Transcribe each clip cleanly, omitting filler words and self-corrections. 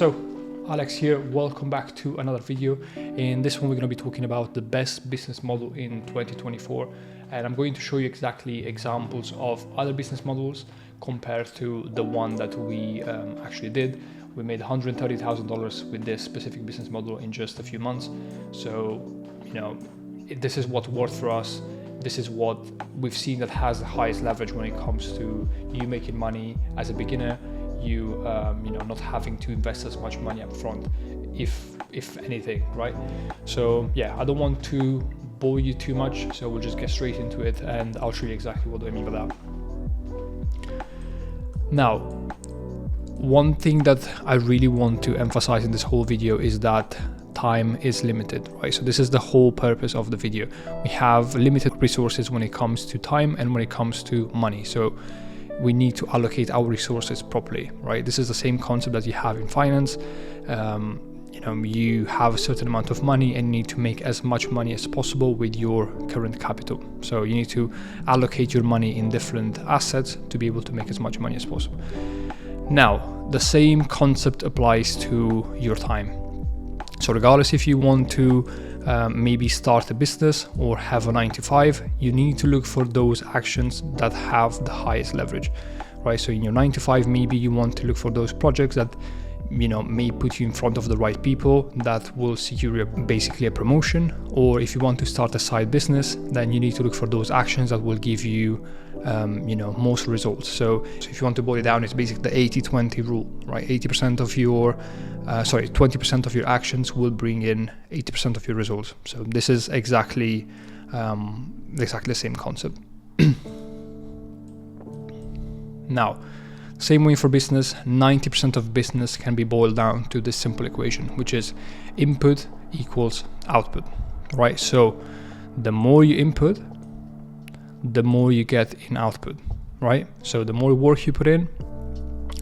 So, Alex here, welcome back to another video. In this one we're going to be talking about the best business model in 2024, and I'm going to show you exactly examples of other business models compared to the one that we actually did. We made $130,000 with this specific business model in just a few months. So, this is what worked for us. This is what we've seen that has the highest leverage when it comes to you making money as a beginner, you not having to invest as much money up front, if anything, right? So yeah, I don't want to bore you too much, so we'll just get straight into it and I'll show you exactly what I mean by that. Now, one thing that I really want to emphasize in this whole video is that time is limited, right? So this is the whole purpose of the video. We have limited resources when it comes to time and when it comes to money. So we need to allocate our resources properly, right? This is the same concept that you have in finance. You have a certain amount of money and you need to make as much money as possible with your current capital. So you need to allocate your money in different assets to be able to make as much money as possible. Now, the same concept applies to your time. So regardless if you want to maybe start a business or have a 9-to-5, you need to look for those actions that have the highest leverage, right? So in your 9-to-5, maybe you want to look for those projects that may put you in front of the right people that will secure basically a promotion. Or if you want to start a side business, then you need to look for those actions that will give you most results. So if you want to boil it down, it's basically the 80-20 rule, right? 20% of your actions will bring in 80% of your results. So this is exactly the same concept. Now, same way for business, 90% of business can be boiled down to this simple equation, which is input equals output, right? So the more you input, the more you get in output, right? So the more work you put in,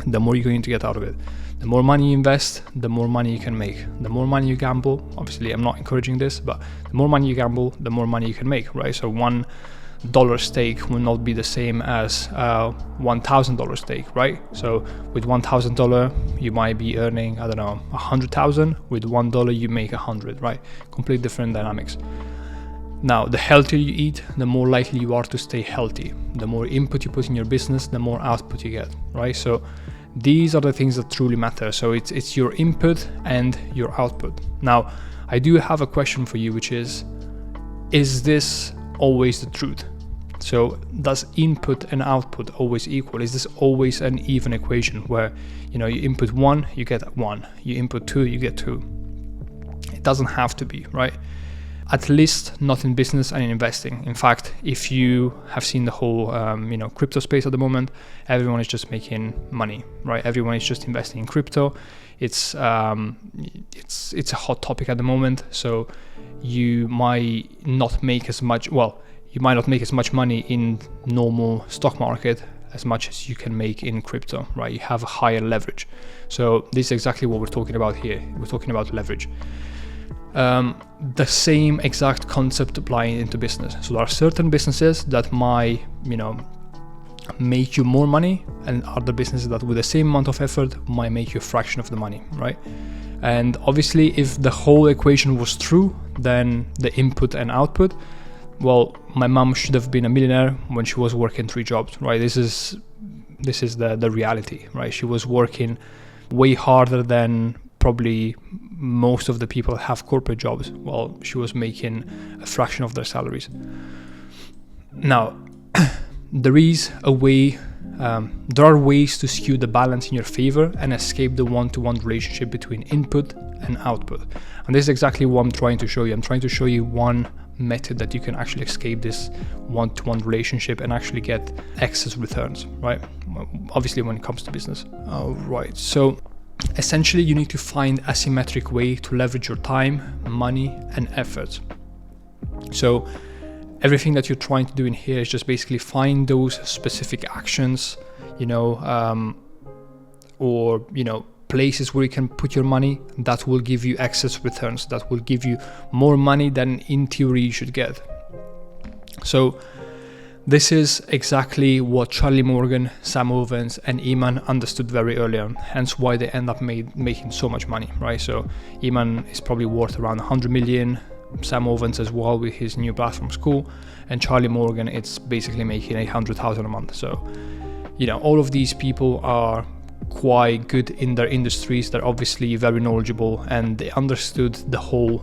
the more you're going to get out of it. The more money you invest, the more money you can make. The more money you gamble, obviously I'm not encouraging this, but the more money you gamble, the more money you can make, right? So $1 stake will not be the same as $1,000 stake, right? So with $1,000, you might be earning, 100,000. With $1, you make 100, right? Completely different dynamics. Now, the healthier you eat, the more likely you are to stay healthy. The more input you put in your business, the more output you get, right? So these are the things that truly matter. So it's your input and your output. Now, I do have a question for you, which is this always the truth? So does input and output always equal? Is this always an even equation where, you input 1, you get 1. You input 2, you get 2. It doesn't have to be, right? At least not in business and in investing. In fact, if you have seen the whole, crypto space at the moment, everyone is just making money, right? Everyone is just investing in crypto. It's a hot topic at the moment. So you might not make as much. Well, you might not make as much money in normal stock market as much as you can make in crypto, right? You have a higher leverage. So this is exactly what we're talking about here. We're talking about leverage. The same exact concept applying into business. So there are certain businesses that might, make you more money, and other businesses that with the same amount of effort might make you a fraction of the money, right? And obviously, if the whole equation was true, then the input and output, well, my mom should have been a millionaire when she was working 3 jobs, right? This is the reality, right? She was working way harder than probably most of the people have corporate jobs, while she was making a fraction of their salaries. Now, there are ways to skew the balance in your favor and escape the one-to-one relationship between input and output. And this is exactly what I'm trying to show you. I'm trying to show you one method that you can actually escape this one-to-one relationship and actually get excess returns, right? Obviously, when it comes to business. All right, so essentially, you need to find a symmetric way to leverage your time, money, and effort. So everything that you're trying to do in here is just basically find those specific actions, places where you can put your money that will give you excess returns, that will give you more money than in theory you should get. So This is exactly what Charlie Morgan, Sam Ovens, and Iman understood very early on, hence why they end up making so much money, right? So Iman is probably worth around 100 million, Sam Ovens as well with his new platform School, and Charlie Morgan, it's basically making 800,000 a month. So, all of these people are quite good in their industries. They're obviously very knowledgeable, and they understood the whole,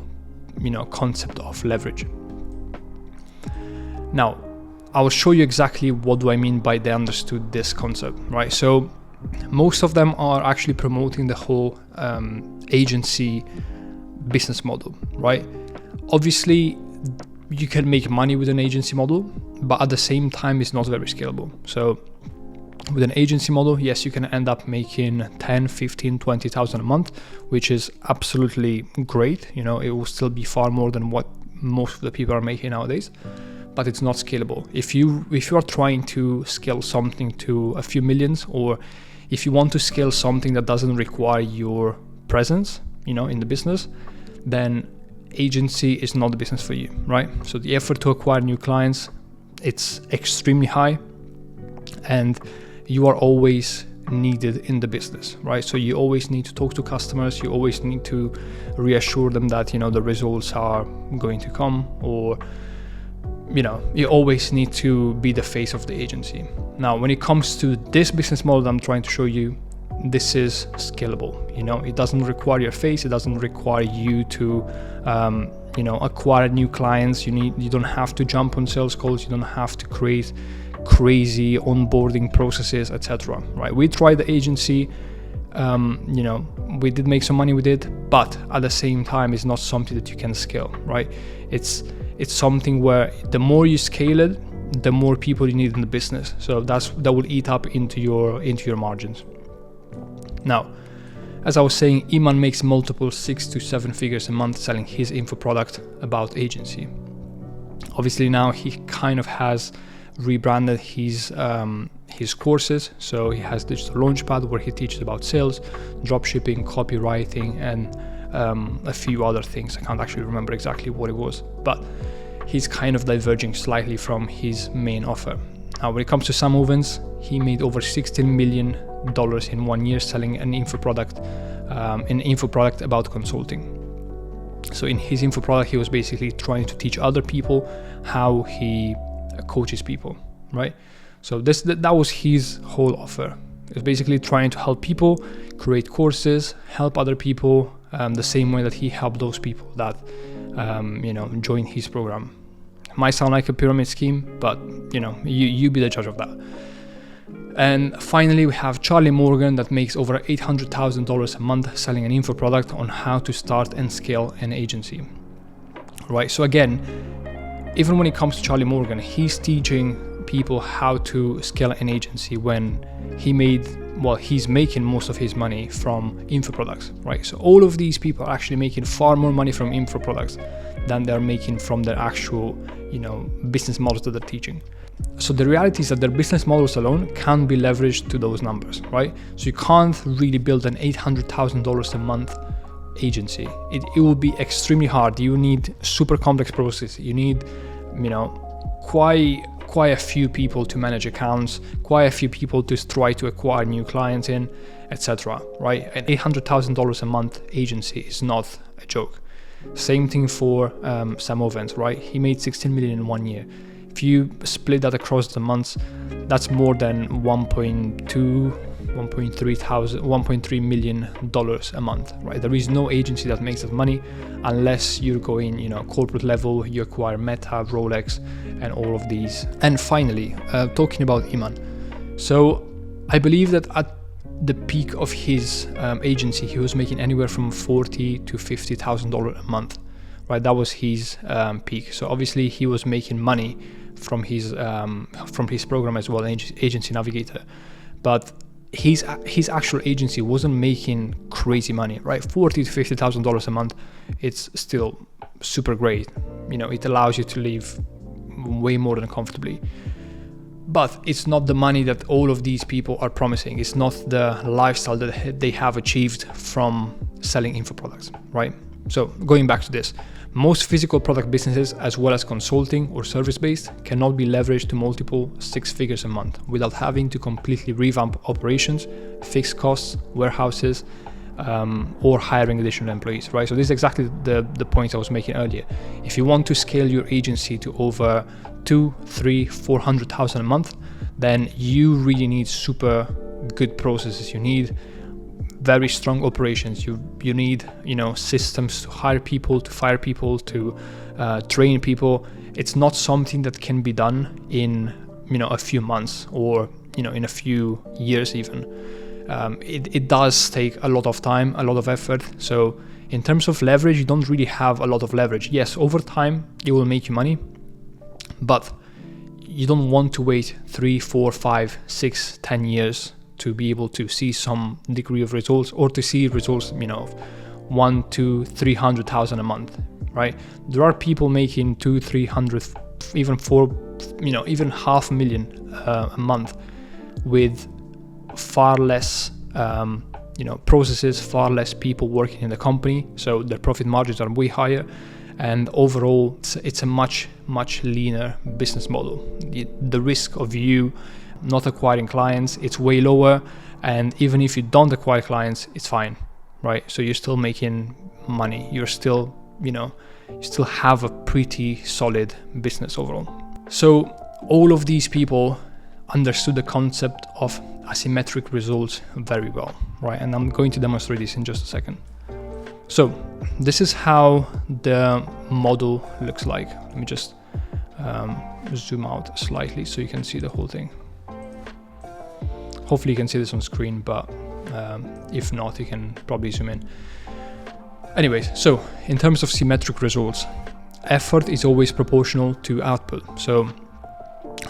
concept of leverage. Now, I will show you exactly what do I mean by they understood this concept, right? So most of them are actually promoting the whole agency business model, right? Obviously, you can make money with an agency model, but at the same time, it's not very scalable. So with an agency model, yes, you can end up making 10, 15, 20,000 a month, which is absolutely great. It will still be far more than what most of the people are making nowadays, but it's not scalable. If you are trying to scale something to a few millions, or if you want to scale something that doesn't require your presence, in the business, then agency is not the business for you, right? So the effort to acquire new clients, it's extremely high, and you are always needed in the business, right? So you always need to talk to customers, you always need to reassure them that the results are going to come, or you always need to be the face of the agency. Now, when it comes to this business model that I'm trying to show you, this is scalable. It doesn't require your face, it doesn't require you to acquire new clients. You don't have to jump on sales calls, you don't have to create crazy onboarding processes, etc. Right? We tried the agency, we did make some money with it, but at the same time, it's not something that you can scale, right? It's something where the more you scale it, the more people you need in the business. So that will eat up into your margins. Now, as I was saying, Iman makes multiple 6 to 7 figures a month selling his info product about agency. Obviously now he kind of has rebranded his courses. So he has Digital Launchpad, where he teaches about sales, dropshipping, copywriting, and a few other things. I can't actually remember exactly what it was, but he's kind of diverging slightly from his main offer. Now, when it comes to Sam Ovens, he made over $16 million in 1 year selling an info product about consulting. So in his info product, he was basically trying to teach other people how he coaches people, right? So that was his whole offer. It was basically trying to help people create courses, help other people the same way that he helped those people that joined his program. Might sound like a pyramid scheme, but you be the judge of that. And finally, we have Charlie Morgan that makes over $800,000 a month selling an info product on how to start and scale an agency, right? So again, even when it comes to Charlie Morgan, he's teaching people how to scale an agency when he's making most of his money from info products, right? So all of these people are actually making far more money from info products than they're making from their actual, business models that they're teaching. So the reality is that their business models alone can't be leveraged to those numbers, right? So you can't really build an $800,000 a month agency. It will be extremely hard. You need super complex processes. You need, quite a few people to manage accounts, quite a few people to try to acquire new clients in, etc. Right? An $800,000 a month agency is not a joke. Same thing for Sam Ovens, right? He made 16 million in 1 year. If you split that across the months, that's more than $1.3 million a month, right? There is no agency that makes that money unless you're going, corporate level, you acquire Meta, Rolex, and all of these. And finally, talking about Iman. So I believe that at the peak of his agency, he was making anywhere from $40,000 to $50,000 a month, right? That was his peak. So obviously he was making money from his program as well, Agency Navigator, but his actual agency wasn't making crazy money, right? $40,000 to $50,000 a month, it's still super great. It allows you to live way more than comfortably. But it's not the money that all of these people are promising. It's not the lifestyle that they have achieved from selling info products, right? So going back to this, most physical product businesses, as well as consulting or service-based, cannot be leveraged to multiple six figures a month without having to completely revamp operations, fix costs, warehouses, or hiring additional employees, right? So this is exactly the point I was making earlier. If you want to scale your agency to over 200,000, 300,000, 400,000 a month, then you really need super good processes. You need very strong operations. You need systems to hire people, to fire people, to train people. It's not something that can be done in a few months or in a few years even. It does take a lot of time, a lot of effort. So in terms of leverage, you don't really have a lot of leverage. Yes, over time it will make you money, but you don't want to wait 3, 4, 5, 6, 10 years to be able to see some degree of results, or to see results, of 100,000 to 300,000 a month, right? There are people making 200,000, 300,000, even 4, even 500,000 a month with far less, processes, far less people working in the company. So their profit margins are way higher, and overall, it's a much, much leaner business model. The risk of you not acquiring clients, it's way lower, and even if you don't acquire clients, it's fine, right? So you're still making money. You're still, you still have a pretty solid business overall. So all of these people understood the concept of asymmetric results very well, right? And I'm going to demonstrate this in just a second. So this is how the model looks like. Let me just zoom out slightly so you can see the whole thing. Hopefully you can see this on screen, but if not, you can probably zoom in. Anyways, so in terms of symmetric results, effort is always proportional to output. So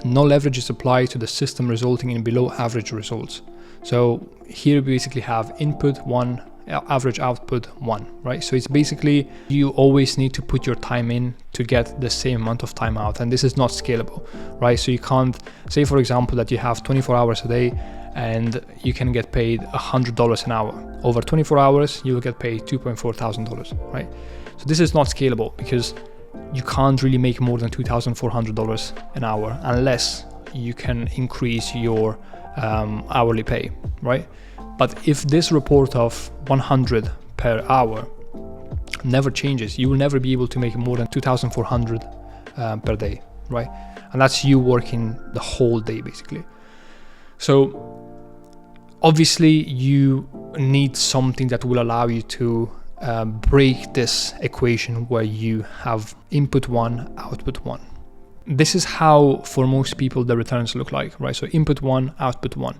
no leverage is applied to the system, resulting in below average results. So here we basically have input 1, average output 1, right? So it's basically you always need to put your time in to get the same amount of time out, and this is not scalable, right? So you can't say, for example, that you have 24 hours a day and you can get paid $100 an hour. Over 24 hours, you will get paid $2,400, right? So this is not scalable because you can't really make more than $2,400 an hour unless you can increase your hourly pay, right? But if this report of 100 per hour never changes, you will never be able to make more than 2,400 per day, right? And that's you working the whole day basically. So obviously you need something that will allow you to break this equation where you have input 1, output 1. This is how for most people the returns look like, right? So input 1, output 1.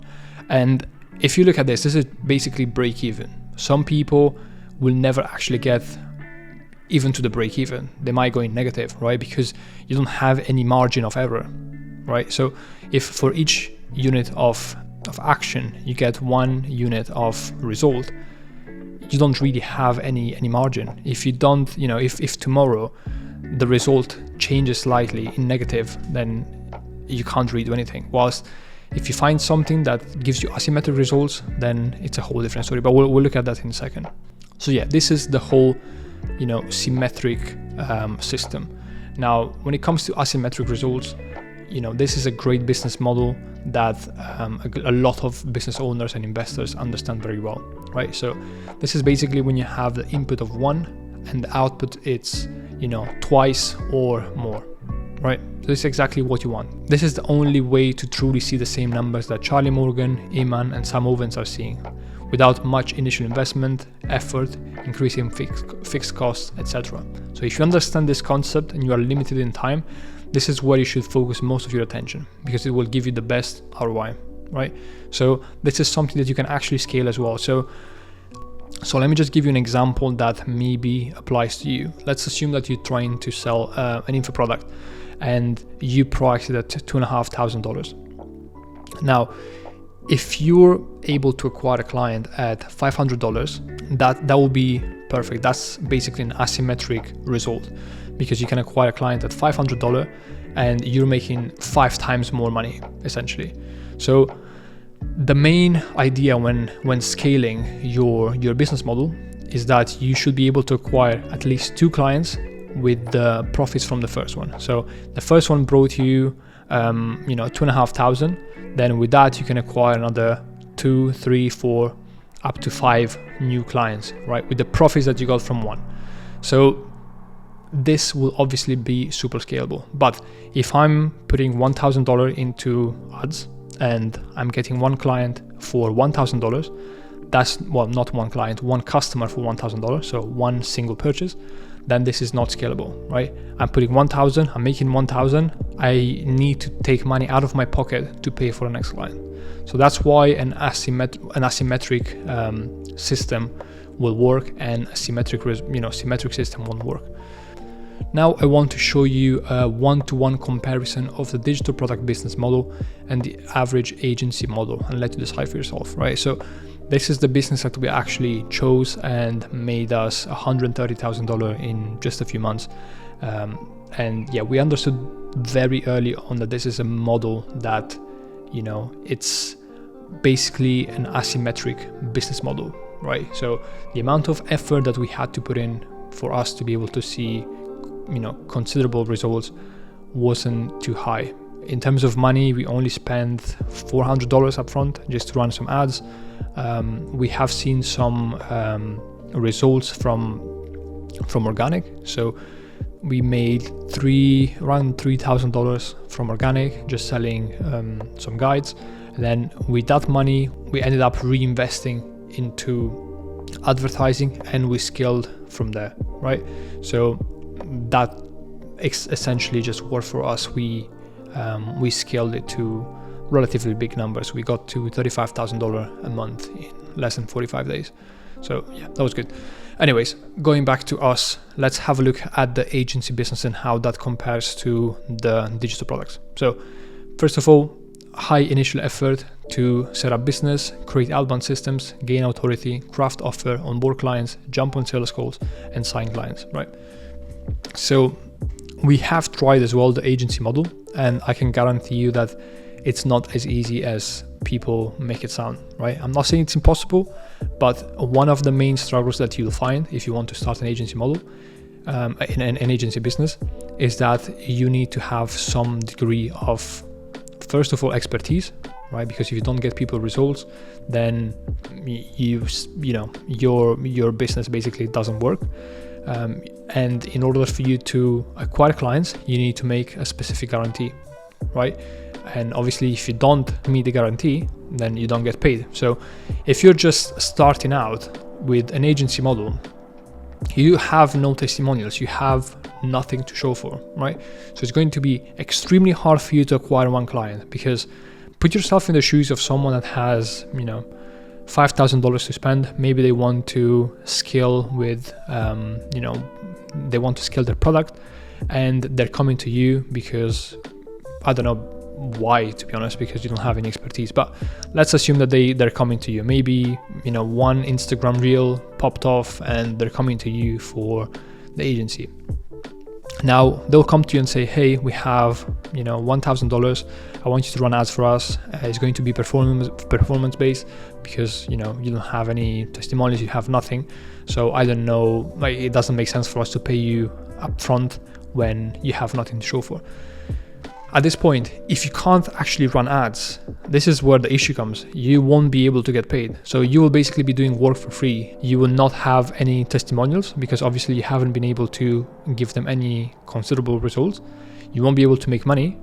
And if you look at this is basically break even. Some people will never actually get even to the break even. They might go in negative, right? Because you don't have any margin of error, right? So if for each unit of action you get 1 unit of result, you don't really have any margin. If you don't, if tomorrow the result changes slightly in negative, then you can't really do anything. Whilst if you find something that gives you asymmetric results, then it's a whole different story, but we'll look at that in a second. So yeah, this is the whole, symmetric system. Now, when it comes to asymmetric results, this is a great business model that a lot of business owners and investors understand very well, right? So this is basically when you have the input of 1 and the output it's, twice or more, right? So this is exactly what you want. This is the only way to truly see the same numbers that Charlie Morgan, Eman, and Sam Ovens are seeing, without much initial investment, effort, increasing fixed costs, etc. So if you understand this concept and you are limited in time, this is where you should focus most of your attention, because it will give you the best ROI, right? So this is something that you can actually scale as well. So let me just give you an example that maybe applies to you. Let's assume that you're trying to sell an info product and you price it at $2,500. Now, if you're able to acquire a client at $500, that will be perfect. That's basically an asymmetric result, because you can acquire a client at $500 and you're making 5 times more money essentially. So the main idea when scaling your business model is that you should be able to acquire at least 2 clients with the profits from the first one. So the first one brought you, 2,500. Then with that, you can acquire another 2, 3, 4, up to 5 new clients, right? With the profits that you got from one. So this will obviously be super scalable. But if I'm putting $1,000 into ads and I'm getting one client for $1,000, that's, well, not one client, one customer for $1,000, so one single purchase, then this is not scalable, right? I'm putting 1,000, I'm making 1,000, I need to take money out of my pocket to pay for the next client. So that's why an asymmetric system will work, and a symmetric system won't work. Now I want to show you a one-to-one comparison of the digital product business model and the average agency model, and let you decide for yourself, right? So this is the business that we actually chose and made us $130,000 in just a few months. And yeah, we understood very early on that this is a model that, it's basically an asymmetric business model, right? So the amount of effort that we had to put in for us to be able to see, considerable results wasn't too high. In terms of money, we only spent $400 upfront just to run some ads. We have seen some results from organic. So we made around $3,000 from organic, just selling some guides. And then with that money, we ended up reinvesting into advertising, and we scaled from there, right? So that essentially just worked for us. We scaled it to relatively big numbers. We got to $35,000 a month in less than 45 days. So yeah, that was good. Anyways, going back to us, let's have a look at the agency business and how that compares to the digital products. So first of all, high initial effort to set up business, create outbound systems, gain authority, craft offer, onboard clients, jump on sales calls, and sign clients, right? So we have tried as well the agency model, and I can guarantee you that it's not as easy as people make it sound, right? I'm not saying it's impossible, but one of the main struggles that you'll find if you want to start an agency model, in an agency business, is that you need to have some degree of, first of all, expertise, right? Because if you don't get people results, then your business basically doesn't work. And in order for you to acquire clients, you need to make a specific guarantee, right? And obviously, if you don't meet the guarantee, then you don't get paid. So if you're just starting out with an agency model, you have no testimonials, you have nothing to show for, right? So it's going to be extremely hard for you to acquire one client, because put yourself in the shoes of someone that has, $5,000 to spend. Maybe they want to scale with, they want to scale their product, and they're coming to you because, I don't know why, to be honest, because you don't have any expertise, but let's assume that they're coming to you. Maybe, one Instagram reel popped off and they're coming to you for the agency. Now they'll come to you and say, hey, we have, $1,000. I want you to run ads for us. It's going to be performance based, because, you don't have any testimonials, you have nothing. So I don't know, it doesn't make sense for us to pay you upfront when you have nothing to show for. At this point, if you can't actually run ads, this is where the issue comes. You won't be able to get paid. So you will basically be doing work for free. You will not have any testimonials, because obviously you haven't been able to give them any considerable results. You won't be able to make money,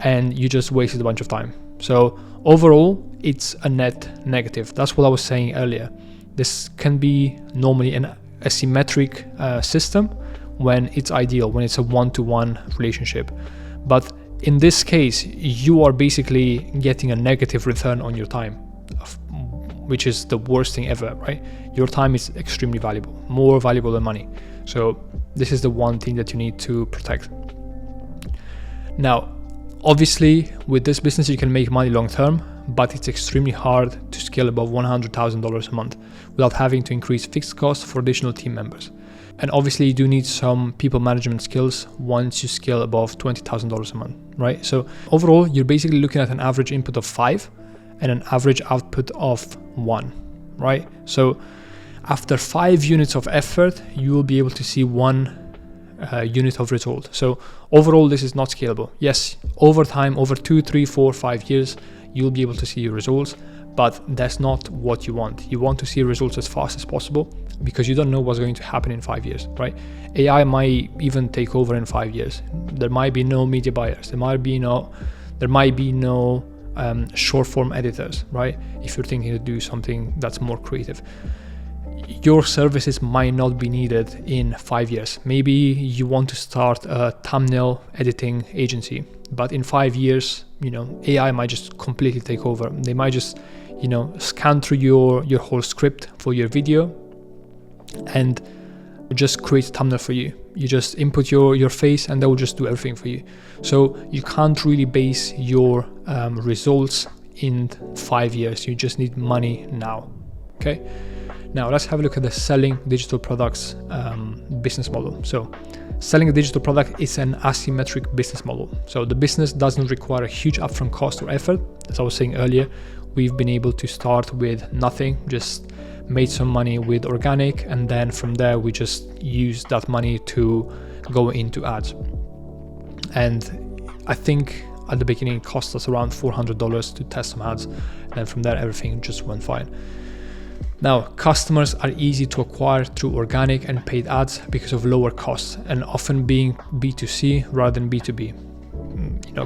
and you just wasted a bunch of time. So overall, it's a net negative. That's what I was saying earlier. This can be normally an asymmetric system when it's ideal, when it's a one-to-one relationship. But in this case, you are basically getting a negative return on your time, which is the worst thing ever, right? Your time is extremely valuable, more valuable than money. So this is the one thing that you need to protect. Now, obviously, with this business, you can make money long term, but it's extremely hard to scale above $100,000 a month without having to increase fixed costs for additional team members. And obviously, you do need some people management skills once you scale above $20,000 a month, right? So overall, you're basically looking at an average input of 5, and an average output of 1, right? So after 5 units of effort, you will be able to see 1 unit of result. So overall, this is not scalable. Yes, over time, over 2, 3, 4, 5 years, you'll be able to see your results, but that's not what you want. You want to see results as fast as possible because you don't know what's going to happen in 5 years, right? AI might even take over in 5 years. There might be no media buyers. There might be no short form editors, right? If you're thinking to do something that's more creative. Your services might not be needed in 5 years. Maybe you want to start a thumbnail editing agency, but in 5 years, AI might just completely take over. They might just, scan through your whole script for your video and just create a thumbnail for you. You just input your face and they will just do everything for you. So you can't really base your results in 5 years. You just need money now, okay? Now let's have a look at the selling digital products business model. So selling a digital product is an asymmetric business model. So the business doesn't require a huge upfront cost or effort. As I was saying earlier, we've been able to start with nothing, just made some money with organic, and then from there we just use that money to go into ads. And I think at the beginning it cost us around $400 to test some ads, and then from there everything just went fine. Now, customers are easy to acquire through organic and paid ads because of lower costs and often being B2C rather than B2B,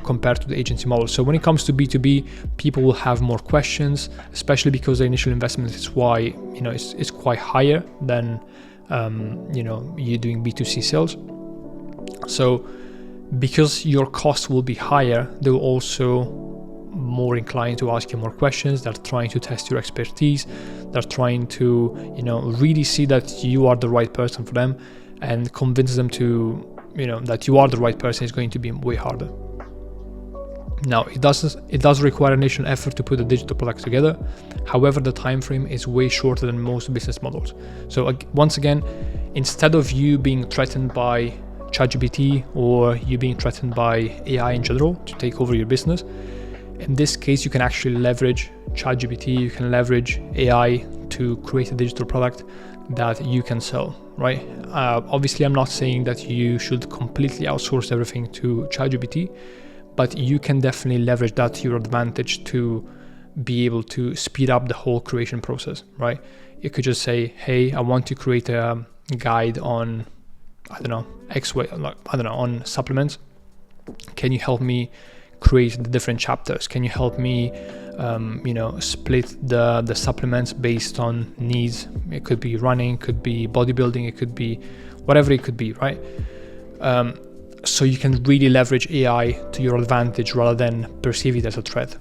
compared to the agency model. So when it comes to B2B, people will have more questions, especially because the initial investment is why, it's quite higher than, you doing B2C sales. So because your cost will be higher, they will also more inclined to ask you more questions. They're trying to test your expertise. They're trying to, really see that you are the right person for them, and convince them to, that you are the right person is going to be way harder. Now, it does require initial effort to put a digital product together. However, the time frame is way shorter than most business models. So once again, instead of you being threatened by ChatGPT or you being threatened by AI in general to take over your business, in this case, you can actually leverage ChatGPT, you can leverage AI to create a digital product that you can sell, right? Obviously, I'm not saying that you should completely outsource everything to ChatGPT, but you can definitely leverage that to your advantage to be able to speed up the whole creation process, right? You could just say, hey, I want to create a guide on, on supplements. Can you help me create the different chapters? Can you help me split the supplements based on needs? It could be running, could be bodybuilding, it could be whatever it could be, right? So you can really leverage AI to your advantage rather than perceive it as a threat.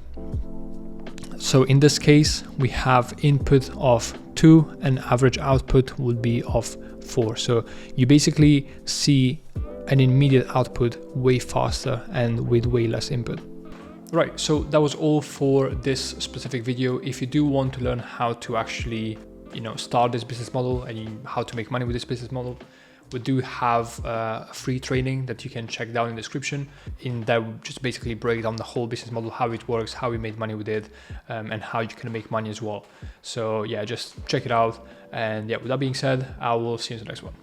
So in this case, we have input of 2 and average output would be of 4. So you basically see an immediate output way faster and with way less input. Right, so that was all for this specific video. If you do want to learn how to actually, start this business model and how to make money with this business model, we do have a free training that you can check down in the description. In that, we just basically break down the whole business model, how it works, how we made money with it, and how you can make money as well. So yeah, just check it out. And yeah, with that being said, I will see you in the next one.